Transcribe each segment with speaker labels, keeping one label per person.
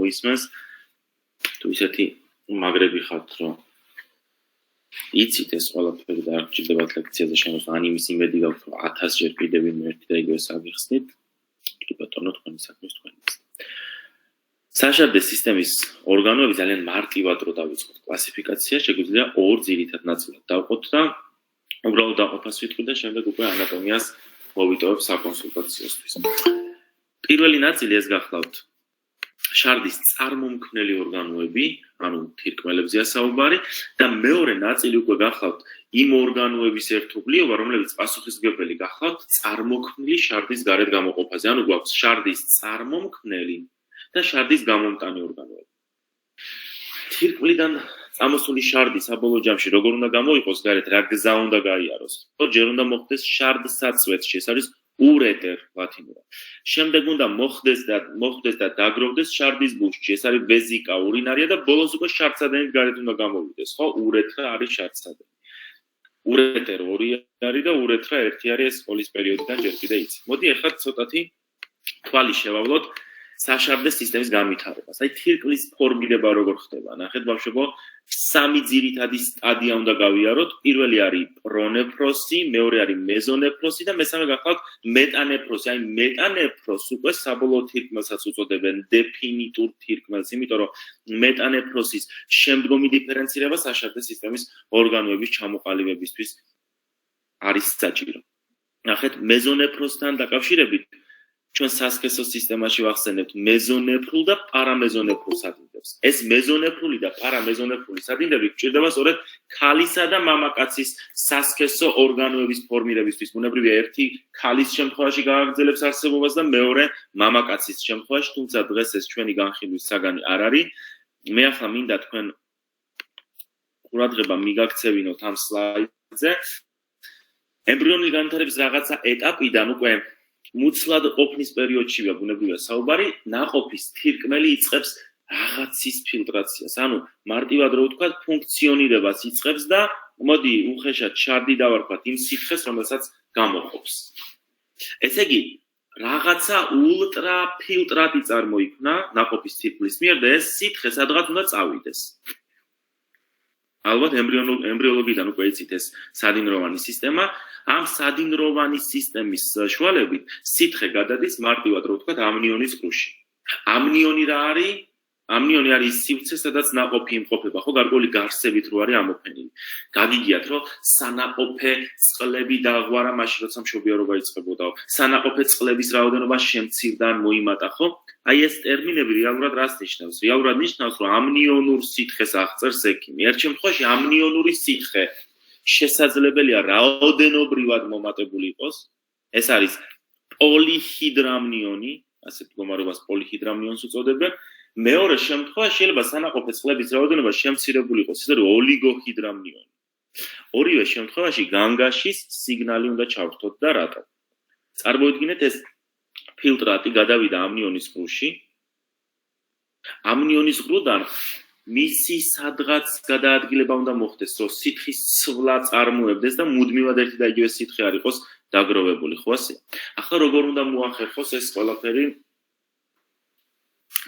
Speaker 1: მოისმენს თუ ისეთი მაგრები ხართ რომ იცით ეს ყველაფერი და არ გჭირდებათ ლექციაზე შემოსვლა ან იმის იმედი გაქვთ რომ 1000 ჯერ კიდევ ერთი და იგივე საგიხსნით კი ბატონო თქვენი საქმის თქვენი საშარდე სისტემის ორგანოები ძალიან მარტივად რო დავიწყოთ კლასიფიკაცია შეგვიძლია ორ ძირითად ნაწილად დავყოთ და უბრალოდ დაყოფას ვიტყვი და შემდეგ უკვე ანატომიას მოვიტოვებ საკონსულტაციოსთვის პირველი ნაწილი ეს გახლავთ შარდის წარმომქმნელი ორგანოები, ანუ თირკმელებზეა საუბარი და მეორე ნაწილი უკვე გახლავთ იმ ორგანოების ერთობლიობა, რომლებიც პასუხისმგებელი გახლავთ წარმოქმნილი შარდის გარეთ გამოყოფაზე. ანუ გვაქვს შარდის წარმომქმნელი და შარდის გამომტანი ორგანოები. თირკმლიდან წამოსული შარდი საბოლოო ჯამში როგორ უნდა გამოიყოს გარეთ, რა გზა უნდა გაიაროს. ხო, ჯერ უნდა მოხდეს შარდსაწვეთში, ეს არის ურეტერ ლათინურად. შემდეგ უნდა მოხდეს და დაგროვდეს შარდის ბუშჩი, ეს არის ვეზიკა, ურინარია და ბოლოს უკვე შარდსადენით გარეთ უნდა გამოვიდეს, ხო? ურეთრა არის შარდსადენი. ურეტერ ორი არის და ურეთრა ერთი არის, ეს სკოლის პერიოდიდან ჯერ კიდე იცით. მოდი ახლა ცოტათი თვალი შევავლოთ საშარდე სისტემის განვითარებას. აი თირკმლის ფორმირება როგორ ხდება? ნახეთ ბავშვებო, სამი ძირითადი სტადია უნდა გავიაროთ. პირველი არის პრონეფროსი, მეორე არის მეზონეფროსი და მესამე გახლავთ მეტანეფროსი. აი მეტანეფროსს უკვე საბოლოო თირკმელსაც უწოდებენ დეფინიტურ თირკმელს, იმიტომ რომ მეტანეფროსის შემდგომი დიფერენცირება საშარდე სისტემის ორგანოების ჩამოყალიბებისთვის არის საჭირო. ნახეთ მეზონეფროსთან დაკავშირებით ჩვენ სასქესო სისტემაში ვახსენებთ მეზონეფრულ და პარამეზონეფრულ სადინდებს. ეს მეზონეფრული და პარამეზონეფრული სადინდები გვჭირდება სწორედ ქალისა და მამაკაცის სასქესო ორგანოების ფორმირებისთვის. ბუნებრივია, ერთი ქალის შემთხვევაში გააგრძელებს არსებობას და მეორე მამაკაცის შემთხვევაში, თუმცა დღეს ეს ჩვენი განხილვის საგანი არ არის. მე ახლა მინდა თქვენ ყურადღება მიგაქცევინოთ ამ სლაიდზე. ემბრიონის განვითარების რაღაცა ეტაპიდან უკვე მუცლად ყოფნის პერიოდშია ბუნებრივია საუბარი, ნაყოფის თირკმელი იწყებს რაღაცის ფილტრაციას. ანუ მარტივად რო ვთქვათ, ფუნქციონირებას იწყებს და მოდი უხეშად შარდი დავარქვათ იმ სითხეს, რომელსაც გამოყოფს. ესე იგი, რაღაცა ულტრაფილტრატი წარმოიქმნა ნაყოფის თირკმლის მიერ და ეს სითხე სადღაც უნდა წავიდეს. ალბათ ემბრიოლოგიდან უკვე იცით ეს სადინროვანი სისტემა. ამ სადინროვანი სისტემის საშუალებით სითხე გადადის მარტივად რო ვთქვათ ამნიონის ყრუში. ამნიონი რა არის? ამნიონი არის სივრცე, სადაც ნაყოფი იმყოფება, ხო, გარკვეული გარსებით რო არის ამოფენილი. გაგიგიათ, რომ სანაყოფე წყლები დააღვარა მაშინ, როცა მშობიარობა იწყებოდაო. სანაყოფე წყლების რაოდენობა შემცირდა ან მოიმატა, ხო? აი ეს ტერმინები რეალურად რას ნიშნავს? რეალურად ნიშნავს, რომ ამნიონურ სითხეს აღწერს ექიმი. ერთ შემთხვევაში ამნიონური სითხე შესაძლებელია რაოდენობრივად მომატებული იყოს. ეს არის პოლიჰიდრამნიონი, ასეთ მდგომარეობას პოლიჰიდრამნიონს უწოდებენ. მეორე შემთხვევაში შეიძლება სანაყოფე წყლების რაოდენობა შემცირებული იყოს, ეს არის ოლიგოჰიდრამნიონი. ორივე შემთხვევაში განგაშის სიგნალი უნდა ჩავრთოთ და რატო? წარმოვიდგინეთ ეს ფილტრატი გადავიდა ამნიონის ყრუში. ამნიონის ყრუდან მისი სადღაც გადაადგილება უნდა მოხდეს, რომ სითხის ცვლა წარმოებდეს და მუდმივად ერთი და იგივე სითხე არ იყოს დაგროვებული, ხო ასე? ახლა როგორ უნდა მოახერხოს ეს ყველაფერი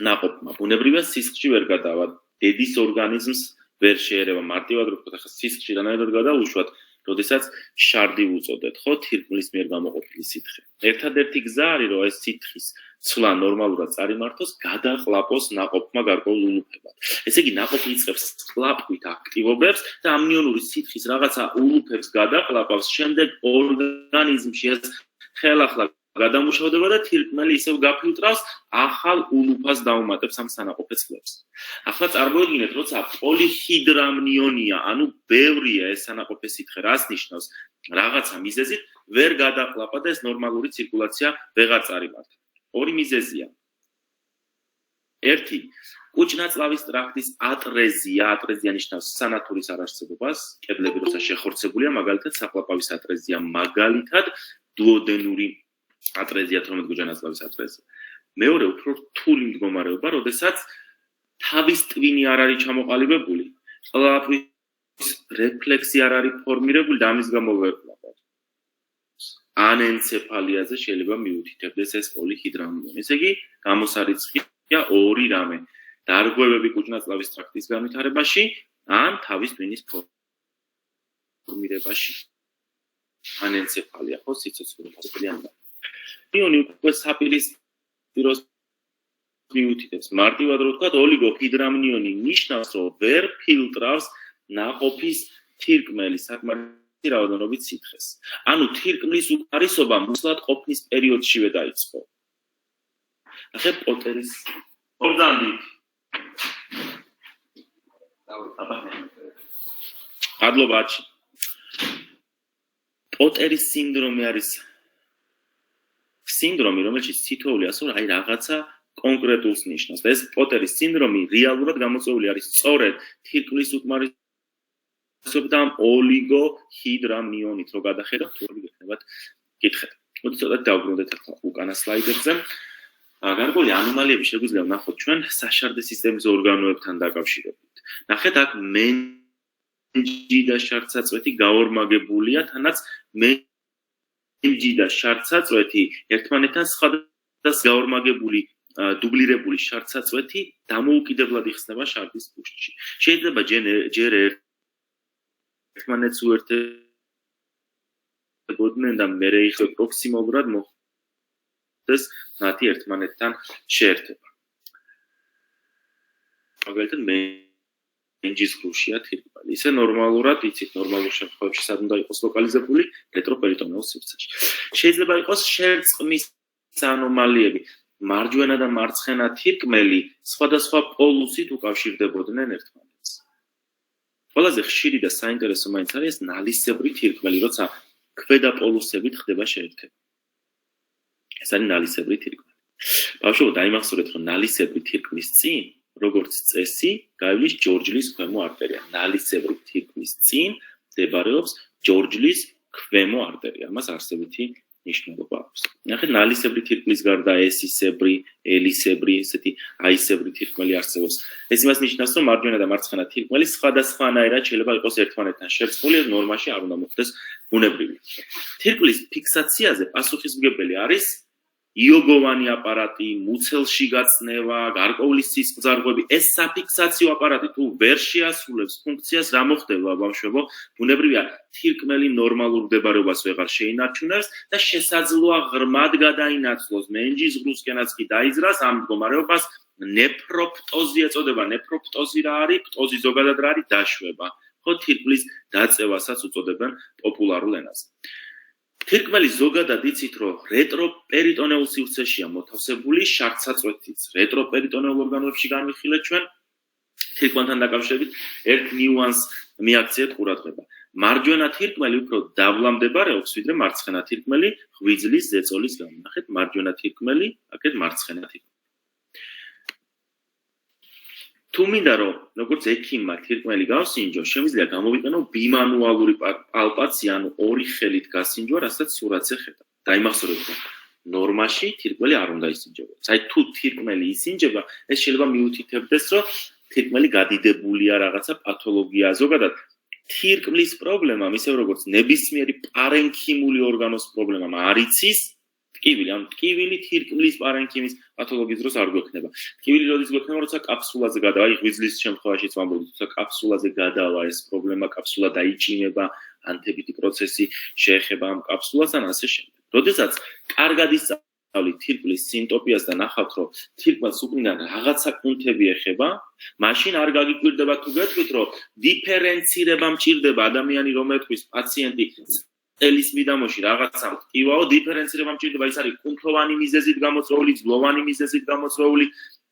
Speaker 1: ნაყოფმა? ბუნებრივია სისხლში ვერ გადავა, დედის ორგანიზმს ვერ შეერევა, მარტივად რო ვთქვათ, ახლა სისხლში რანაირად გადაუშვათ, როდესაც შარდი უწოდეთ, ხო, თირკმლის მიერ გამოყოფილი სითხე. ერთადერთი გზა არის, რომ ეს სითხის ცვლა ნორმალურად წარიმართოს, გადაყლაპოს ნაყოფმა გარკვეულ ულუფებად. ესე იგი, ნაყოფი იწყებს ყლაპვით აქტივობებს და ამნიონური სითხის რაღაცა ულუფებს გადაყლაპავს, შემდეგ ორგანიზმში ეს ხელახლა გადამუშავდება და თირკმელი ისევ გაფილტრავს, ახალ ულუფას დაუმატებს ამ სანაყოფე წყლებს. ახლა წარმოვიდგინეთ, როცა პოლიჰიდრამნიონია, ანუ ბევრია ეს სანაყოფე სითხე, რას ნიშნავს? რაღაცა მიზეზით ვერ გადაყლაპა და ეს ნორმალური ცირკულაცია ვეღარ წარიმართა. ორი მიზეზია. ერთი, კუჭნაწლავის ტრაქტის ატრეზია, ატრეზია ნიშნავს სანათურის არარსებობას, კედლები როცა შეხორცებულია, მაგალითად საყლაპავის ატრეზია, მაგალითად დუოდენური ატრეზია, თორმეტ კუჭნაწლავის ატრეზია. მეორე, უფრო რთული მდგომარეობა, როდესაც თავის ტვინი არ არის ჩამოყალიბებული, ყლაპის რეფლექსი არ არის ფორმირებული და ამის გამო ვერ ყლაპავთ. ანენცეფალიაზე შეიძლება მიუთითებდეს ეს პოლიჰიდრამნიონი. ესე იგი, გამოსარიცხია ორი რამე. დარღვევები კუჭნაწლავის ტრაქტის განვითარებაში ან თავის ტვინის ფორმირებაში. ანენცეფალია ხო სიცოცხლე ფასობიანი. ნიონი უკვე საპირისპიროს მიუთითებს. მარტივად რო ვთქვათ, ოლიგოჰიდრამნიონი ნიშნავს, რომ ვერ ფილტრავს ნაყოფის თირკმელი საკმარისი რაოდენობით სითხეს. ანუ თირკმლის უკმარისობა მუცლად ყოფნის პერიოდშივე დაიწყო. ნახეთ პოტერის ორგანდი. ადლობაჩი. პოტერის სინდრომი არის სინდრომი, რომელშიც თითოეული ასო აი რაღაცა კონკრეტულს ნიშნავს. ეს პოტერის სინდრომი რეალურად გამოწვეული არის სწორედ თირკმლის უკმარისობიდან ოლიგოჰიდრამნიონით, რო გადახედავთ, თუ გექნებათ, გითხეთ. მოდი ცოტა დავბრუნდეთ ახლა უკანა სლაიდებზე. გარკვეული ანომალიები შეგვიძლია ვნახოთ ჩვენ საშარდე სისტემის ორგანოებთან დაკავშირებით. ნახეთ აქ მენჯი და შარდსაწვეთი გაორმაგებულია, თანაც მენჯი და შარდსაწვეთი ერთმანეთთან სხვადასხვა გაორმაგებული დუბლირებული შარდსაწვეთი დამოუკიდებლად იხსნება შარდის ფუშტში. შეიძლება ჯერ ერთმანეთს უერთდებოდნენ და მერე იხო პროქსიმალურად მოხდეს მათი ერთმანეთთან შეერთება. მაგალითად მენჯის გრუშია თირკმელი. ისე ნორმალურად, იცით, ნორმალურ შემთხვევაში სად უნდა იყოს ლოკალიზებული რეტროპერიტონეულ სივრცეში. შეიძლება იყოს შერწყმის ანომალიები. მარჯვენა და მარცხენა თირკმელი სხვადასხვა პოლუსით უკავშირდებოდნენ ერთმანეთს. ყველაზე ხშირი და საინტერესო მაინც არის ნალისებრი თირკმელი, როცა ქვედა პოლუსებით ხდება შეერთება. ეს არის ნალისებრი თირკმელი. ბავშვებო, დაიმახსოვრეთ, რომ ნალისებრი თირკმლის წინ, როგორც წესი, გაივლის ჯორჯლის ქვემო არტერია. ნალისებრი თირკმლის წინ მდებარეობს ჯორჯლის ქვემო არტერია. ამას არსებითი ნიშნულობა აქვს. ნახეთ, ნალისებრი თირკმლის გარდა ესისებრი, ელისებრი, ესეთი აისებრი თირკმელი არსებობს. ეს იმას ნიშნავს, რომ მარჯვენა და მარცხენა თირკმელი სხვადასხვანაირად შეიძლება იყოს ერთმანეთთან შერწყმული, ნორმაში არ უნდა მოხდეს ბუნებრივი. თირკმლის ფიქსაციაზე პასუხისმგებელი არის იოგოვანი აპარატი, მუცელში გაწნევა, გარკვეული სისხლძარღვები. ეს საფიქსაციო აპარატი თუ ვერ შეასრულებს ფუნქციას, რა მოხდება, ბავშვებო? ბუნებრივია, თირკმელი ნორმალურ მდებარეობას ვეღარ შეინარჩუნებს და შესაძლოა ღრმად გადაინაცვლოს. მენჯის ღრუსკენაც კი დაიძრას, ამ მდგომარეობას ნეფროპტოზი ეწოდება. ნეფროპტოზი რა არის? პტოზი ზოგადად რა არის? დაშვება. ხო, თირკმლის დაწევასაც უწოდებენ პოპულარულ ენაზე. თირკმელი ზოგადად იცით, რომ რეტროპერიტონეულ სივრცეშია მოთავსებული შარდსაწვეთიც. რეტროპერიტონეულ ორგანოებში განვიხილეთ ჩვენ თირკმელთან დაკავშირებით ერთ ნიუანსს მიაქციეთ ყურადღება. მარჯვენა თირკმელი უფრო დაბლა მდებარეობს, ვიდრე მარცხენა თირკმელი ღვიძლის ზეწოლის გამო. ნახეთ, მარჯვენა თირკმელი, აქეთ მარცხენა თირკმელი. თუ მინდა რომ როგორც ექიმმა თირკმელი გავსინჯო, შემიძლია გამოვიყენო ბიმანუალური პალპაცია, ანუ ორი ხელით გასინჯვა, რასაც სურათზე ხედავ. დაიმახსოვრეთ, რომ ნორმაში თირკმელი არ უნდა ისინჯებოდეს. აი თუ თირკმელი ისინჯება, ეს შეიძლება მიუთითებდეს, რომ თირკმელი გადიდებულია რაღაცა პათოლოგია. ზოგადად თირკმლის პრობლემამ, ისევ როგორც ნებისმიერი პარენქიმული ორგანოს პრობლემამ არ იცის ტკივილი, ანუ ტკივილი თირკმლის პარენქიმის პათოლოგიის დროს არ გვექნება. ტკივილი როდის გვექნება, როცა კაფსულაზე გადავა, აი ღვიძლის შემთხვევაშიც ვამბობთ, როცა კაფსულაზე გადავა ეს პრობლემა, კაფსულა დაიჭიმება, ანთებითი პროცესი შეეხება ამ კაფსულას ან ასე შემდეგ. როდესაც კარგად ისწავლით თირკმლის სინტოპიას და ნახავთ, რომ თირკმელს უკნიდან რაღაცა კუნთები ეხება, მაშინ არ გაგიკვირდება თუ გეტყვით, რომ დიფერენცირება მჭირდება ადამიანი, რომ ეთქვის პაციენტი წელის მიდამოში რაღაცა მტკივაო, დიფერენცირება მჭირდება, ის არის კუნთოვანი მიზეზით გამოწვეული, ძვლოვანი მიზეზით გამოწვეული,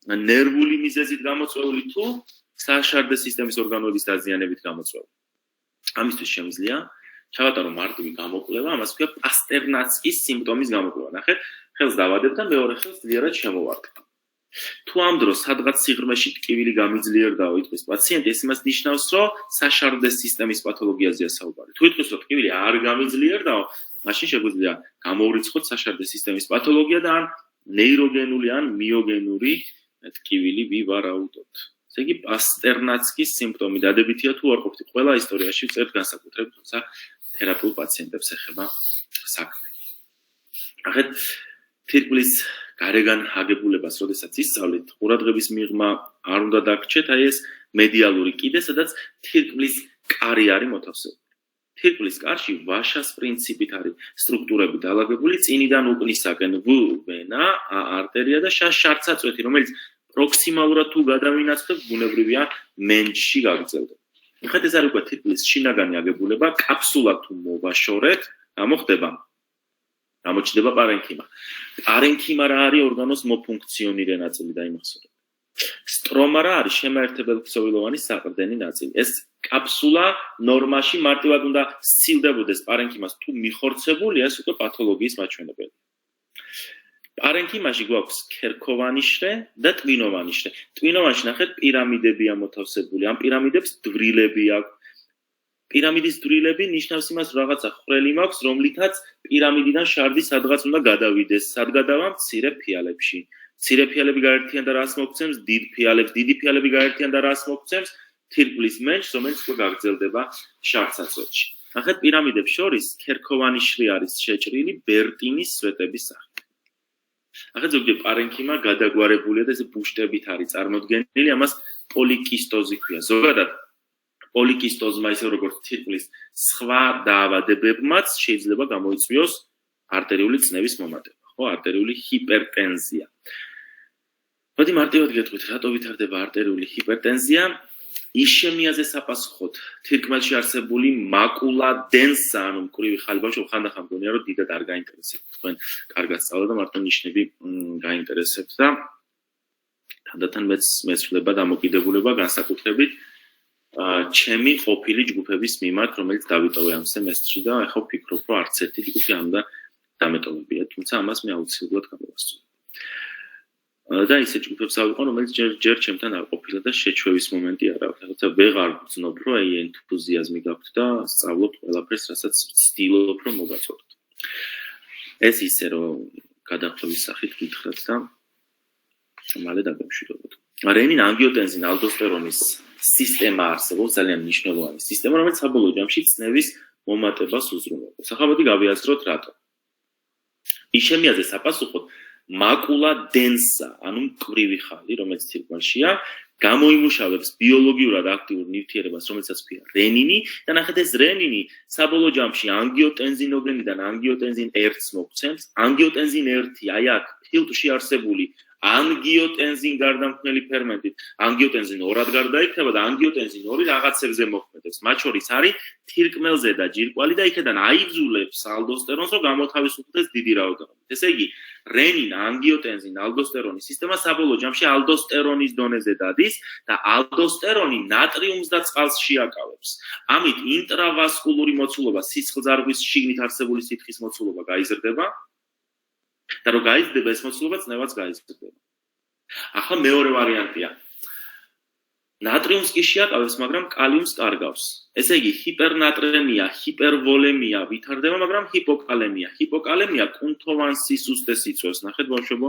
Speaker 1: ნერვული მიზეზით გამოწვეული თუ საშარდე სისტემის ორგანოების დაზიანებით გამოწვეული. ამისთვის შემიძლია ჩავატარო მარტივი გამოკვლევა, ამას ქვია პასტერნაცკის სიმპტომის გამოკვლევა. ნახეთ, ხელს დავადებ და მეორე ხელს ძლიერად შემოვარდნ. თუ ამ დროს სადღაც სიღრმეში ტკივილი გამიძლიერდაო, იტყვის პაციენტი, ეს იმას ნიშნავს, რომ საშარდე სისტემის პათოლოგიაზეა საუბარი. თუ იტყვის, რომ ტკივილი არ გამიძლიერდაო, მაშინ შეგვიძლია გამოვრიცხოთ საშარდე სისტემის პათოლოგია და ან ნეიროგენული ან მიოგენური ტკივილი ვივარაუდოთ. ესე იგი, პასტერნაცკის სიმპტომი დადებითია თუ არ ყოფით. ყველა ისტორიაში ვწერთ განსაკუთრებით, თუმცა თერაპიულ პაციენტებს ეხება საქმე. ნახეთ, თირკმლის გარეგან ჰაგებულებას, როდესაც ისწავლეთ, ყურადღების მიღმა არ უნდა დაგრჩეთ, აი ეს მედიალური კიდე, სადაც თირკმლის კარი არის მოთავსებული. თირკმლის კარში ვაშას პრინციპით არის სტრუქტურები დალაგებული წინიდან უკნისაკენ ვ, ვენა, არტერია და შარცაწვეთი, რომელიც პროქსიმალურად თუ გადავინაცვლებთ, ბუნებრივია მენჩში გაგრძელდება. ხეთ ეს არის უკვე თირკმლის შინაგანი აგებულება, კაფსულა თუ მოვაშორეთ, გამოჩნდება პარენქიმა. პარენქიმა რა არის ორგანოს მოფუნქციონირე ნაწილი დაიმახსოვრეთ. სტრომა რა არის შემაერთებელი ქსოვილოვანი საყრდენი ნაწილი. ეს კაფსულა ნორმაში მარტივად უნდა სცილდებოდეს პარენქიმას თუ მიხორცებულია, ეს უკვე პათოლოგიის მაჩვენებელია. პარენქიმაში გვაქვს ქერქოვანი შრე და ტვინოვანი შრე. ტვინოვანში ნახეთ პირამიდებია მოთავსებული. ამ პირამიდებს დვრილები აქვს. პირამიდის დვრილები ნიშნავს იმას, რომ რაღაცა ხვრელი მაქვს, რომლითაც პირამიდიდან შარდი სადღაც უნდა გადავიდეს. სად გადავა? მცირე ფიალებში. მცირე ფიალები გაერთიან და რას მოგცემს? დიდ ფიალებს. დიდი ფიალები გაერთიან და რას მოგცემს? თირკმლის მენჩს, რომელიც უკვე გაგრძელდება შარცაწვეთში. ნახეთ პირამიდებს შორის ქერქოვანი შრი არის შეჭრილი ბერტინის სვეტების სახით. ნახეთ ზოგჯერ პარენქიმა გადაგვარებულია და ეს ბუშტებით არის წარმოდგენილი, ამას პოლიკისტოზი ქვია. ზოგადად პოლიკისტოზმა ისე როგორც თირკმლის სხვა დაავადებებმაც შეიძლება გამოიწვიოს არტერიული წნევის მომატება, ხო, არტერიული ჰიპერტენზია. მოდი მარტივად გეტყვით, რატო ვითარდება არტერიული ჰიპერტენზია? იშემიაზე საპასუხოდ თირკმელში არსებული მაკულა დენსა, ანუ მკვრივი ხალი ბავშვი ხანდახან მგონია, რომ დიდად არ გაინტერესებთ. თქვენ კარგად სწავლობთ და მარტო ნიშნები გაინტერესებთ და თანდათან მეცვლება დამოკიდებულება განსაკუთრებით ჩემი ყოფილი ჯგუფების მიმართ, რომელიც დავიტოვე ამ სემესტრში და ახლა ვფიქრობ, რომ არც ერთი ჯგუფი არ უნდა დამეტოვებია, თუმცა ამას მე აუცილებლად გამოვასწორებ. და ისე ჯგუფებს ავიყო, რომელიც ჯერ ჩემთან არ ყოფილა და შეჩვევის მომენტი არ აქვს. რაღაცა ვეღარ ვგრძნობ, რომ აი ენთუზიაზმი გაქვთ და სწავლობთ ყველაფერს, რასაც ვცდილობ, რომ მოგაწოდოთ. ეს ისე რომ გადახვევის სახით გითხრათ და მალე დაგემშვიდობოთ. რენინ, ანგიოტენზინ, ალდოსტერონის სისტემა არსებობს, ძალიან მნიშვნელოვანი სისტემა, რომელიც საბოლოო ჯამში წნევის მომატებას უზრუნველყოფს. ახლა მოდი გავიაზროთ რატო. იშემიაზე საპასუხოდ მაკულა დენსა, ანუ მკვრივი ხალი, რომელიც თირკმელშია, გამოიმუშავებს ბიოლოგიურად აქტიურ ნივთიერებას, რომელსაც ქვია რენინი, და ნახეთ ეს რენინი საბოლოო ჯამში ანგიოტენზინოგენიდან ანგიოტენზინ 1-ს მოგცემს. ანგიოტენზინ 1 აი აქ ფილტვში არსებული ანგიოტენზინ გარდამქმნელი ფერმენტით ანგიოტენზინ 2-ად გარდაიქმნება და ანგიოტენზინ 2 რაღაცებზე მოქმედებს. მათ შორის არის თირკმელზე და ჯირკვალი და იქედან აიძულებს ალდოსტერონს, რომ გამოთავისუფლდეს დიდი რაოდენობით. ესე იგი, რენინ, ანგიოტენზინ, ალდოსტერონის სისტემა საბოლოო ჯამში ალდოსტერონის დონეზე დადის და ალდოსტერონი ნატრიუმს და წყალს შეაკავებს. ამით ინტრავასკულური მოცულობა, სისხლძარღვის შიგნით არსებული სითხის მოცულობა გაიზრდება. და რომ გაიზრდება ეს მოცულობა, წნევაც გაიზრდება. ახლა მეორე ვარიანტია. ნატრიუმს კი შეაკავებს, მაგრამ კალიუმს კარგავს. ესე იგი, ჰიპერნატრემია, ჰიპერვოლემია ვითარდება, მაგრამ ჰიპოკალემია. ჰიპოკალემია კუნთოვან სისუსტეს იწვევს. ნახეთ, ბავშვებო,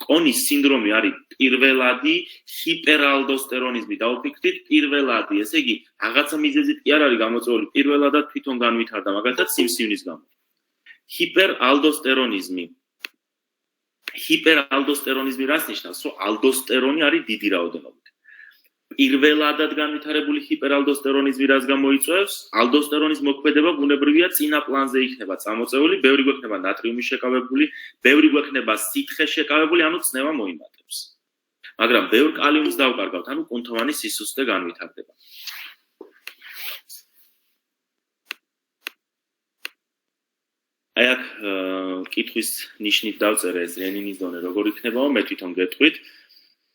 Speaker 1: კონის სინდრომი არის პირველადი ჰიპერალდოსტერონიზმი. დავფიქრდით, პირველადი. ესე იგი, რაღაცა მიზეზით კი არ არის გამოწვეული, პირველადად თვითონ განვითარდა, მაგალითად, სიმსივნის გამო. ჰიპერალდოსტერონიზმი. ჰიპერალდოსტერონიზმი რას ნიშნავს? რომ ალდოსტერონი არის დიდი რაოდენობით. პირველადად განვითარებული ჰიპერალდოსტერონიზმი რას გამოიწვევს? ალდოსტერონის მოქმედება ბუნებრივია წინა პლანზე იქნება წამოწეული, ბევრი გვექნება ნატრიუმის შეკავებული, ბევრი გვექნება სითხე შეკავებული, ანუ წნევა მოიმატებს. მაგრამ ბევრ კალიუმს დავკარგავთ, ანუ კუნთოვანი სისუსტე განვითარდება. აი აქ კითხვის ნიშნით დავწერე ეს რენინის დონე როგორ იქნებაო, მე თვითონ გეტყვით,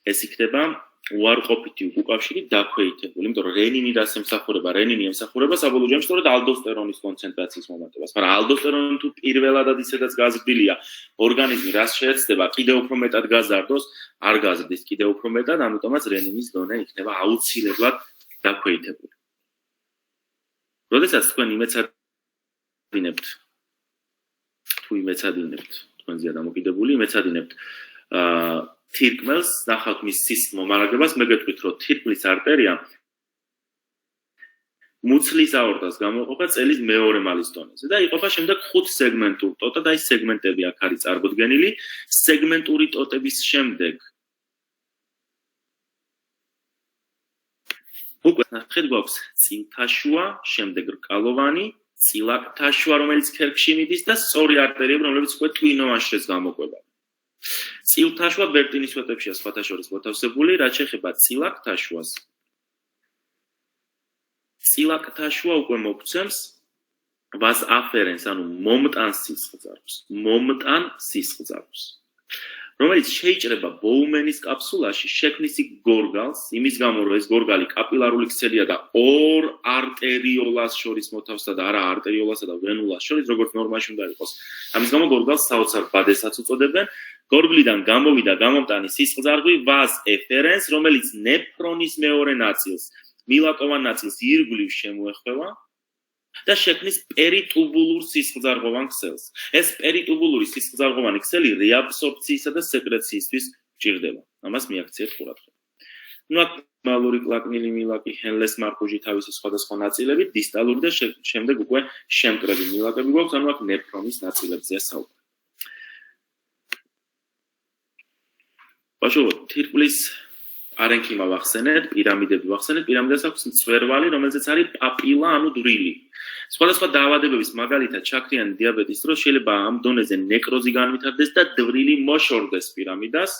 Speaker 1: ეს იქნება უარყოფითი უკავშირი დაქვეითებული, იმიტომ რომ რენინი რას ემსახურება? რენინი ემსახურება საბოლოო ჯამში სწორედ ალდოსტერონის კონცენტრაციის მომატებას, მაგრამ ალდოსტერონი თუ პირველადად ისედაც გაზრდილია, ორგანიზმი რას შეეცდება, კიდევ უფრო მეტად გაზარდოს, არ გაზრდის კიდევ უფრო მეტად, ამიტომაც რენინის დონე იქნება აუცილებლად დაქვეითებული. როდესაც თქვენ იმეცადინებთ თუ იმეცადინებთ, თქვენზეა დამოკიდებული, იმეცადინებთ თირკმელს, ნახავთ მის სისხლ მომარაგებას, მე გეტყვით, რომ თირკმლის არტერია მუცლის აორტას გამოყოფა წელის მეორე მალის დონეზე და იყოფა შემდეგ 5 სეგმენტურ ტოტად, აი სეგმენტები აქ არის წარმოდგენილი. სეგმენტური ტოტების შემდეგ უკვე ნახეთ გვაქვს წილთაშუა, შემდეგ რკალოვანი, წილაკთაშუა, რომელიც ქერქში მიდის და სწორი არტერიები, რომლებიც უკვე ტვინოვანშრეს გამოყვება. წილთაშუა ბერტინის სვეტებშია სხვათა შორის მოთავსებული, რაც შეეხება წილაკთაშუას. წილაკთაშუა უკვე მოგცემს vas afferens, ანუ მომტან სისხლძარღვს, რომელიც შეიჭრება ბოუმენის კაფსულაში, შექმნის იქ გორგალს, იმის გამო რომ ეს გორგალი კაპილარული ქსელია და ორ არტერიოლას შორის მოთავსდა და არა არტერიოლასა და ვენულას შორის, როგორც ნორმაში უნდა იყოს. ამის გამო გორგალს საოცარ ბადესაც უწოდებენ. გორგლიდან გამოვიდა გამომტანი სისხლძარღვი vas efferens, რომელიც ნეფრონის მეორე ნაწილს, მილაკოვან ნაწილს ირგვლივ შემოეხვევა და შექმნის პერიტუბულურ სისხლძარღვოვან ქსელს. ეს პერიტუბულური სისხლძარღვოვანი ქსელი რეაბსორბციისა და სეკრეციისთვის გჭირდება. ამას მიაქციეთ ყურადღება. ნუ აქ მალური კლაკნილი მილაკი, ჰენლეს მარკუჟი თავისი სხვადასხვა ნაწილები, დისტალური და შემდეგ უკვე შემკრები მილაკები გვაქვს, ანუ აქ ნეფრონის ნაწილებზეა საუბარი. ბავშვებო, თირკმლის არენქიმა ვახსენეთ, პირამიდები ვახსენეთ, პირამიდას აქვს მწვერვალი, რომელზეც არის პაპილა, ანუ დრილი. სხვადასხვა დაავადებების, მაგალითად, შაქრიანი დიაბეტის დროს შეიძლება ამ დონეზე ნეკროზი განვითარდეს და დრილი მოშორდეს პირამიდას.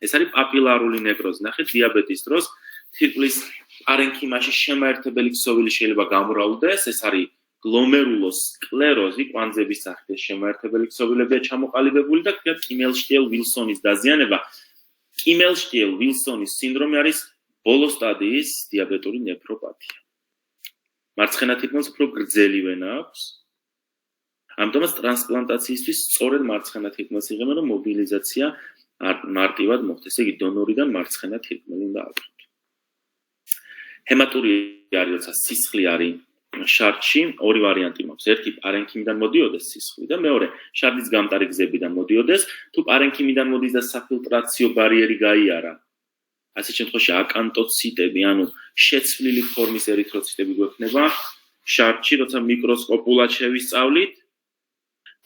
Speaker 1: ეს არის პაპილარული ნეკროზი. ნახეთ, დიაბეტის დროს თირკმლის არენქიმაში შემაერთებელი ქსოვილი შეიძლება გამრავლდეს, ეს არის გლომერულოსკლეროზი, კვანძების სახით შემაერთებელი ქსოვილებია ჩამოყალიბებული და ქვია კიმელშტიელ-ვილსონის დაზიანება. კიმელშტიელ-ვილსონის სინდრომი არის ბოლო სტადიის დიაბეტური ნეფროპათია. მარცხენა თირკმელს უფრო გრძელი ვენა აქვს. ამიტომაც ტრანსპლანტაციისთვის სწორედ მარცხენა თირკმელს იღებენ, რომ მობილიზაცია მარტივად მოხდეს. ესე იგი, დონორიდან მარცხენა თირკმელი უნდა აქვთ. ჰემატურია არის, როცა სისხლი არის შარდში, ორი ვარიანტი მაქვს. ერთი პარენქიმიდან მოდიოდეს სისხლი და მეორე შარდის გამტარი გზებიდან მოდიოდეს. თუ პარენქიმიდან მოდის და საფილტრაციო ბარიერი გაიარა, ასეთ შემთხვევაში აკანტოციტები, ანუ შეცვლილი ფორმის ერითროციტები გვექნება შარდში, როცა მიკროსკოპულად შევისწავლით.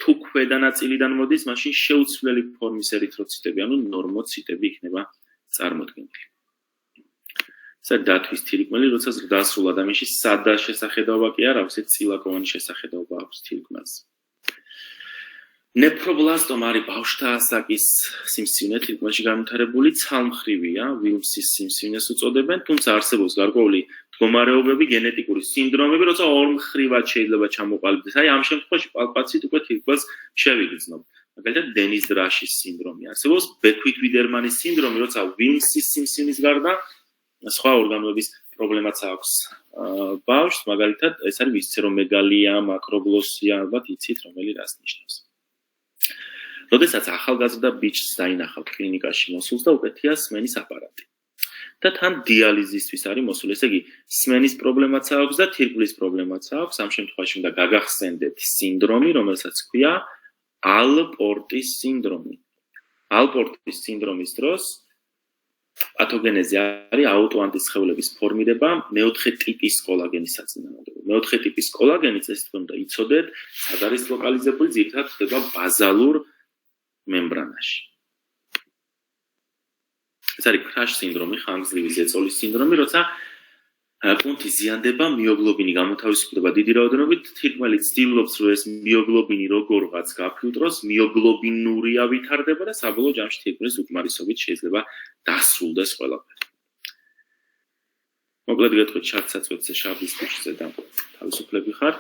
Speaker 1: თუ ქვედა ნაწილიდან მოდის, მაშინ შეუცვლელი ფორმის ერითროციტები, ანუ ნორმოციტები იქნება წარმოდგენილი. ეს დათვის თირკმელი, როცა ზრდასრულ ადამიანში სადა შესახედაობა კი არ აქვს, ეს წილაკოვანი შესახედაობა აქვს თირკმელს. ნეფრობლასტომა არის ბავშვთა ასაკის სიმსივნე თირკმელში განვითარებული, ცალმხრივია, ვილმსის სიმსივნეს უწოდებენ, თუმცა არსებობს გარკვეული მდგომარეობები, გენეტიკური სინდრომები, როცა ორმხრივად შეიძლება ჩამოყალიბდეს. აი ამ შემთხვევაში პალპაციით უკვე თირკმელს შევიგრძნობ. მაგალითად, დენის დრაშის სინდრომი არსებობს, ბექვით-ვიდერმანის სინდრომი, როცა ვილმსის სიმსივნის გარდა სხვა ორგანოების პრობლემაც აქვს ბავშვს, მაგალითად, ეს არის ვისცერომეგალია, მაკროგლოსია, ალბათ იცით, რომელი რას ნიშნავს. როდესაც ახალგაზრდა ბიჭს დაინახავთ კლინიკაში მოსულს და უკეთია სმენის აპარატი. და თან დიალიზისთვის არის მოსული. ესე იგი, სმენის პრობლემაც აქვს და თირკმლის პრობლემაც აქვს. ამ შემთხვევაში უნდა გაგახსენდეთ სინდრომი, რომელსაც ქვია ალპორტის სინდრომი. ალპორტის სინდრომის დროს პათოგენეზი არის აუტოანტისხეულების ფორმირება მეოთხე ტიპის კოლაგენის საწინააღმდეგო. მეოთხე ტიპის კოლაგენი, წესით უნდა იცოდეთ, სად არის ლოკალიზებული, ძირითადად ხდება ბაზალურ მემბრანაში. ეს არის კრაშ სინდრომი, ხანგრძლივი ზეწოლის სინდრომი, როცა კუნთი ზიანდება, მიოგლობინი გამოთავისუფლდება დიდი რაოდენობით, თირკმელი ცდილობს, რომ ეს მიოგლობინი როგორღაც გაფილტროს, მიოგლობინურია ვითარდება და საბოლოო ჯამში თირკმლის უკმარისობით შეიძლება დასრულდეს ყველაფერი. მოკლედ გეტყვით, შარდსაწვეთზე, შარდის ტუშზე და თავისუფლები ხართ.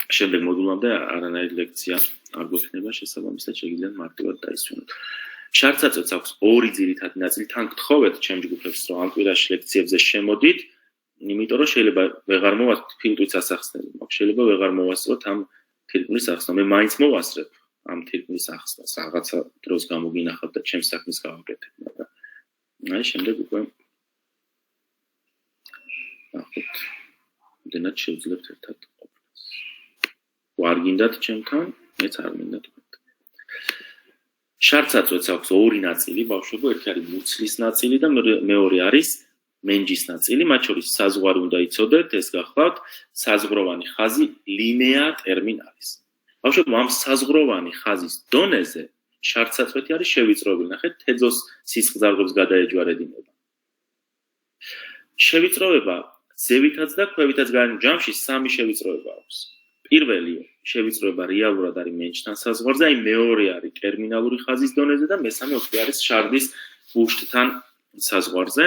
Speaker 1: შემდეგ მოდულამდე არანაირი ლექცია არ გვექნება შესაბამისად, შეგიძლიათ მარტივად დაისვენოთ. შარდსაწვეთს აქვს ორი ძირითადი ნაწილი, თან გთხოვეთ ჩემ ჯგუფებს, რომ ამ კვირაში ლექციებზე შემოდით, იმიტომ რომ შეიძლება ვეღარ მოვასწროთ ფილტვით ასახსნელი, მაგრამ შეიძლება ვეღარ მოვასწროთ ამ თირკმლის ახსნა. მე მაინც მოვასწრებ ამ თირკმლის ახსნას, რაღაცა დროს გამოგინახავთ და ჩემს საქმეს გავაკეთებ, მაგრამ აი შემდეგ უკვე ნახოთ, დენად შევძლებთ ერთად ყოფნას. არ გინდათ ჩემთან, მეც არ მინდათ. შარდსაწვეთს აქვს ორი ნაწილი, ბავშვებო, ერთი არის მუცლის ნაწილი და მეორე არის მენჯის ნაწილი, მათ შორის საზღვარი უნდა იცოდეთ, ეს გახლავთ, საზღვროვანი ხაზი ლინეა ტერმინალის. ბავშვებო, ამ საზღვროვანი ხაზის დონეზე შარდსაწყვეტი არის შევიწროებული. ნახეთ, თეძოს სისხლძარღვებს გადაეჯვარედინება. შევიწროვება ზევითაც და ქვევითაც გარემო ჯამში 3 შევიწროება აქვს. პირველი შევიწროება რეალურად არის მენჯთან საზღვარზე, აი მეორე არის ტერმინალური ხაზის დონეზე და მესამე უკვე არის შარდის ბუშტთან საზღვარზე.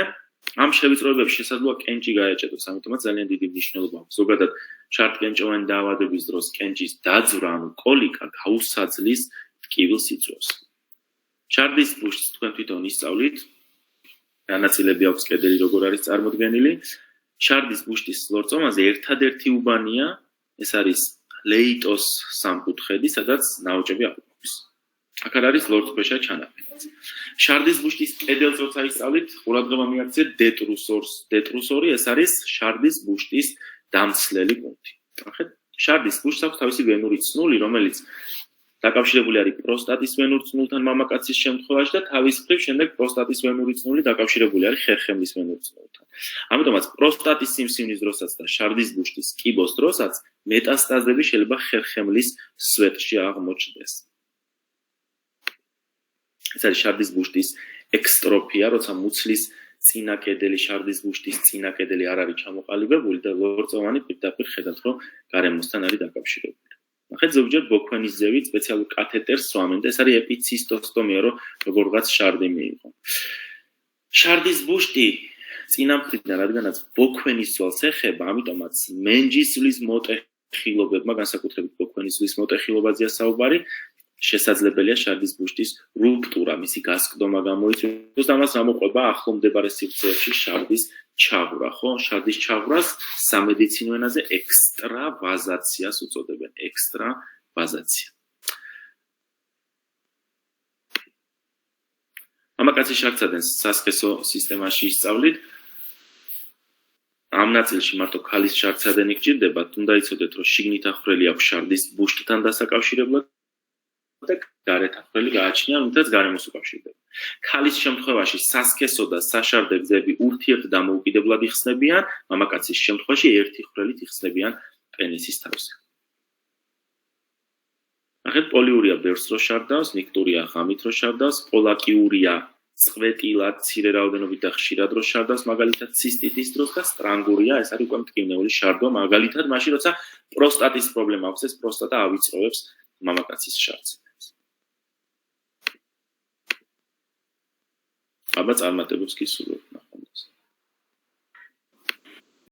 Speaker 1: ამ შევიწროებებში შესაძლოა კენჭი გაეჭედოს, ამიტომაც ძალიან დიდი მნიშვნელობა აქვს. ზოგადად, შარდკენჭოვანი დაავადების დროს კენჭის დაძვრა, ანუ კოლიკა გაუსაძლის ტკივილ სიწვევს. შარდის ბუშტს თქვენ თვითონ ისწავლით, განაწილები აქვს კედელი როგორ არის წარმოდგენილი. შარდის ბუშტის ლორწომაზე ერთადერთი უბანია, ეს არის ლეიტოს სამკუთხედი, სადაც ნაოჭები არ აქვს. აქ არის ლორწქვეშა ჩანაფერი. შარდის ბუშტის კედელს როცა ისწავლით, ყურადღება მიაქცეთ D+2, ეს არის შარდის ბუშტის დამცლელი პუნქტი. ნახეთ, შარდის ბუშტს აქვს თავისი ვენური წნული, რომელიც დაკავშირებული არის პროსტატის ვენურ წნულთან მამაკაცის შემთხვევაში და თავის მხრივ შემდეგ პროსტატის ვენური წნული დაკავშირებული არის ხერხემლის ვენურ წნულთან. ამიტომაც პროსტატის სიმსივნის დროსაც და შარდის ბუშტის კიბოს დროსაც მეტასტაზები შეიძლება ხერხემლის სვეტში აღმოჩნდეს. ეს არის შარდის ბუშტის ექსტროფია, როცა მუცლის წინა კედელი შარდის ბუშტის წინა კედელი არ არის ჩამოყალიბებული და ლორწოვანი პირდაპირ ხედავთ, რომ გარემოსთან არის დაკავშირებული. ნახეთ, ზოგჯერ ბოქვენის ზევით სპეციალურ კათეტერს სვამენ და ეს არის ეპიცისტოსტომია, რომ როგორღაც შარდი მიიღო. შარდის ბუშტი წინა მხრიდან, რადგანაც ბოქვენის ძვალს ეხება, ამიტომაც მენჯისვლის მოტეხილობებმა, განსაკუთრებით ბოქვენის ძვლის მოტეხილობაზეა საუბარი, შესაძლებელია შარდის ბუშტის რუპტურა, მისი გასკდომა გამოიწვიოს და ამას ამოყვება ახლო მდებარე სივრცეებში შარდის ჩაღვრა, ხო? შარდის ჩაღვრას სამედიცინო ენაზე ექსტრავაზაციას უწოდებენ, ექსტრავაზაცია. მამაკაცი შარდსადენს სასქესო სისტემაში ისწავლით. ამ ნაწილში მარტო ქალის შარდსადენი გჭირდებათ, უნდა იცოდეთ, რომ შიგნით ახრელი აქვს შარდის ბუშტთან დასაკავშირებლად და გარეთ ახრელი გააჩნია, რომელთაც გარემოს უკავშირდება. ქალის შემთხვევაში სასქესო და საშარდე გზები ურთიერთდამოუკიდებლად იხსნებიან, მამაკაცის შემთხვევაში ერთი ხვრელით იხსნებიან პენისის თავზე. ნახეთ, პოლიურია ბევრს რო შარდავს, ნიქტურია ღამით რო შარდავს, პოლაკიურია წვეტილად, მცირე რაოდენობით და ხშირად რო შარდავს, მაგალითად ცისტიტის დროს და სტრანგურია, ეს არის უკვე მტკივნეული შარდვა, მაგალითად მაშინ როცა პროსტატის პრობლემა აქვს, ეს პროსტატა ავიწროვებს მამაკაცის შარდს. აბა წარმატებებს გისურვებთ.